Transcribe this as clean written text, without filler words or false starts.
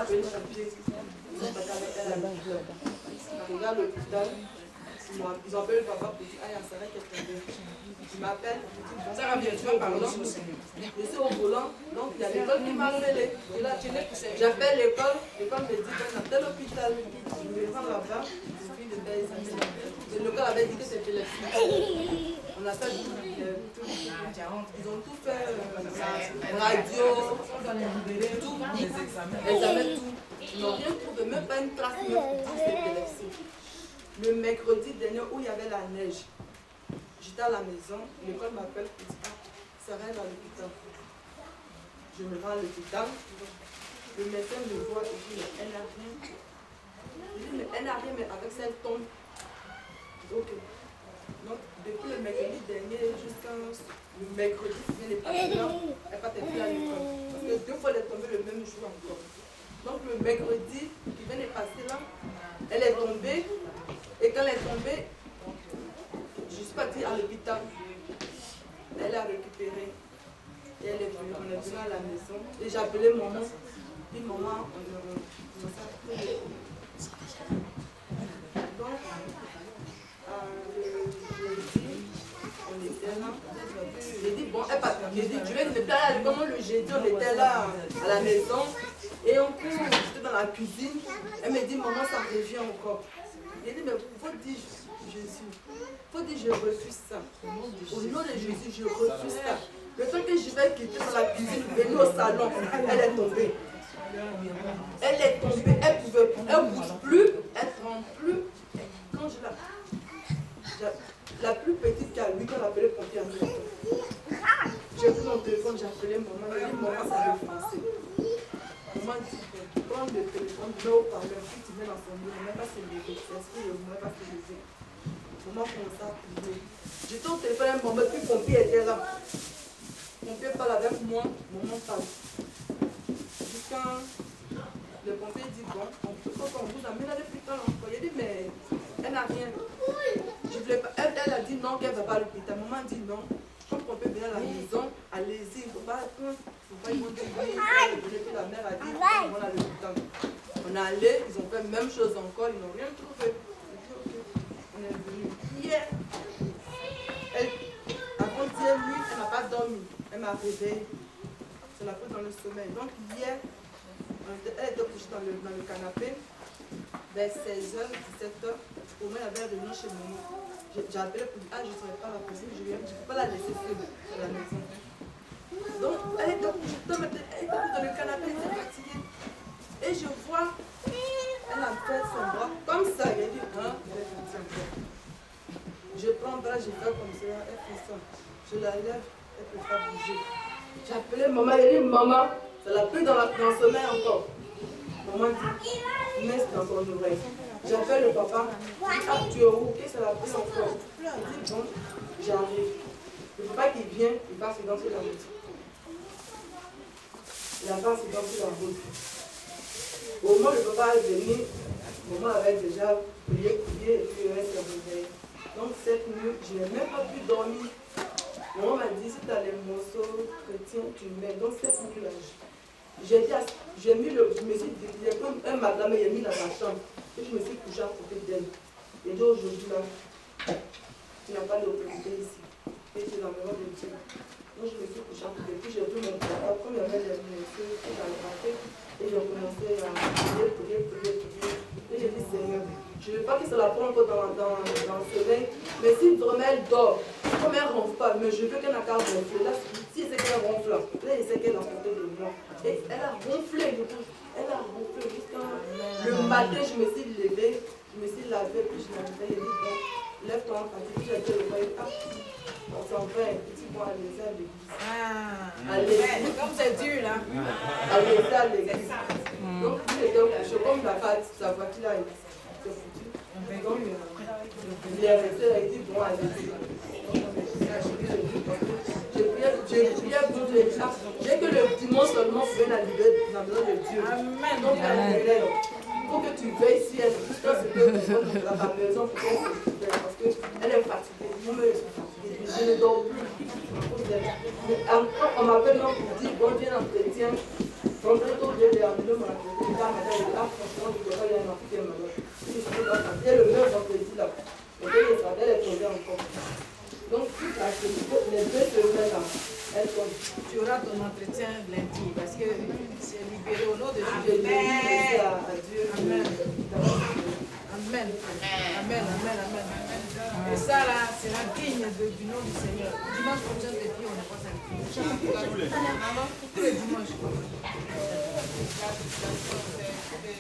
appelé les papiers. Ils sont partis avec elle à l'hôpital. Ils regardent l'hôpital. Ils appellent le papa pour dire, ah, il y a Sarah qui est tombée. Il m'appelle, ça va bien, tu vas parler. Je suis au volant, donc il y a l'école qui m'a appelé. J'appelle l'école, l'école me dit, ben, à tel hôpital. Je me rends là-bas, je suis de belles années. L'école avait dit que c'était les filles. On a fait tout. Ils ont tout fait, radio, tout, les examens, tout. Ils n'ont rien trouvé, même pas une trace de l'épilepsie. Le mercredi dernier où il y avait la neige, j'étais à la maison, l'école m'appelle pour dire, ah, Sarah est à l'hôpital. Je me rends à l'hôpital, le médecin me voit et dit, mais elle n'a rien. Je dis, mais elle n'a rien, mais avec ça, elle tombe. Ok. Donc, depuis le mercredi dernier jusqu'à le mercredi qui vient de passer là, elle n'est pas plus à l'école. Parce que 2 fois, elle est tombée le même jour encore. Donc, le mercredi qui vient de passer là, elle est tombée. Et quand elle est tombée, je suis partie à l'hôpital. Elle a récupéré. Et elle est venue, on est venu à la maison. Et j'ai appelé maman. Puis maman, on s'est appelé. Donc, jeudi, on était là. J'ai dit, bon, elle part. J'ai dit, je vais ne pas aller. Comment le jeudi, on était là à la maison. Et on court, j'étais dans la cuisine. Elle me dit, maman, ça revient encore. J'ai dit, mais il faut dire Jésus. Il faut dire, je refuse ça. Au nom de Jésus, je refuse ça. Le temps que je vais quitter dans la cuisine, venir au salon, elle est tombée. Elle est tombée, elle pouvait, elle bouge plus, elle ne tremble plus. Quand la plus petite qui a 8 ans, elle a appelé le pompier à nous. J'ai pris mon téléphone, j'ai appelé maman, elle dit, maman, ça veut français. Maman dit, prends le téléphone, mets au parleur, puis tu mets dans son lit, même pas se lever, c'est ce que je ne pas se lever. Maman commence à prier. J'étais au téléphone avec maman, puis le pompier était là. Le pompier parle avec moi, maman parle. Jusqu'à le pompier dit, bon, on vous amène à l'hôpital encore. Il a dit, mais elle n'a rien. Je voulais pas. Elle a dit non, qu'elle ne va pas à l'hôpital. Maman dit non. Comme on peut venir à la maison, allez-y, il ne faut pas ils vont dire oui. Puis la mère a dit, on va à l'hôpital. On est allé, ils ont fait la même chose encore, ils n'ont rien trouvé. J'ai dit, ok, on est venu. Hier, avant-hier nuit, elle n'a pas dormi. Elle m'a réveillée. Ça l'a pris dans le sommeil. Donc hier, elle était couchée dans le canapé. Vers 16h, 17h, au moins elle avait venu chez moi. J'ai appelé pour dire, ah, je ne serai pas là possible, je ne peux pas la laisser seule à la maison. Donc, elle était couchée dans le canapé, elle était fatiguée. Et je vois, elle a fait son bras comme ça. Elle a dit, hein, elle est fatiguée encore. Je prends le bras, je fais comme ça, elle fait ça. Je la lève, elle ne peut pas bouger. J'ai appelé maman, elle dit, maman, ça l'a pris dans le sommeil encore. Maman dit, mets dans son oreille. J'appelle le papa, il dit, ah, tu es où? Qu'est-ce que ça l'a pris encore? Il dit, bon, j'arrive. Le papa qui vient, il va se danser la route. Il va se danser la route. Au moment où le papa est venu, maman avait déjà prié, et puis elle s'est réveillée. Donc cette nuit, je n'ai même pas pu dormir. Maman m'a dit, si tu as les morceaux chrétiens, tu mets. Donc cette nuit-là, j'ai mis le, je me suis dit, j'ai pris un madame et j'ai mis dans ma chambre. Et je me suis couché à côté d'elle. Et dit aujourd'hui là, tu n'as pas d'autorité ici. Et tu es dans le nom de Dieu. Donc je me suis couché à côté. Puis j'ai pris mon portable, comme il y avait les messieurs qui allaient passer. Et j'ai commencé à prier. Et j'ai dit, Seigneur, je ne veux pas que ça la prenne encore dans le sommeil. Mais si vraiment elle dort, comme elle ne ronfle pas, mais je veux qu'elle n'a qu'à ronfler. Là, si c'est qu'elle ronfle, là, il sait qu'elle est à côté de moi. Et elle a ronflé. Elle a ronflé jusqu'à le matin, je me suis levée, je me suis lavée, puis je l'ai dit, bon, lève-toi en partie. Puis j'ai dit, le voyage, ah, on s'en va un petit peu à l'église. Allez, comme c'est dur là. Allez, à l'église. Donc, il était couché, comme sa voiture là, était foutue. Donc, il est resté là, il dit, bon, allez-y. J'ai prié pour les gens. J'ai que le dimanche seulement pour venir la libérer dans le nom de Dieu. Amen. Donc, il faut que tu veilles si elle jusqu'à ce que tu sois dans ta maison pour qu'elle se libère. Parce qu'elle est fatiguée. Je ne dors plus. Mais encore, on m'appelle non pour dire, bon, viens entretien. Donc, très tôt, j'ai amené mon entretien. ça, madame, et là, franchement, je dirais, il y a un enfant qui est malade. Et le 9 vendredi, là, elle est tombée encore. Donc, les 2 semaines là, elle tombe. Tu auras ton entretien lundi parce que c'est libéré au nom de Jésus. Jésus. À Dieu. Amen. Amen. Amen. Amen. Amen. Et ça là, sera digne du nom du Seigneur. Dimanche prochain, les filles, on n'est pas ça. Tous les dimanches.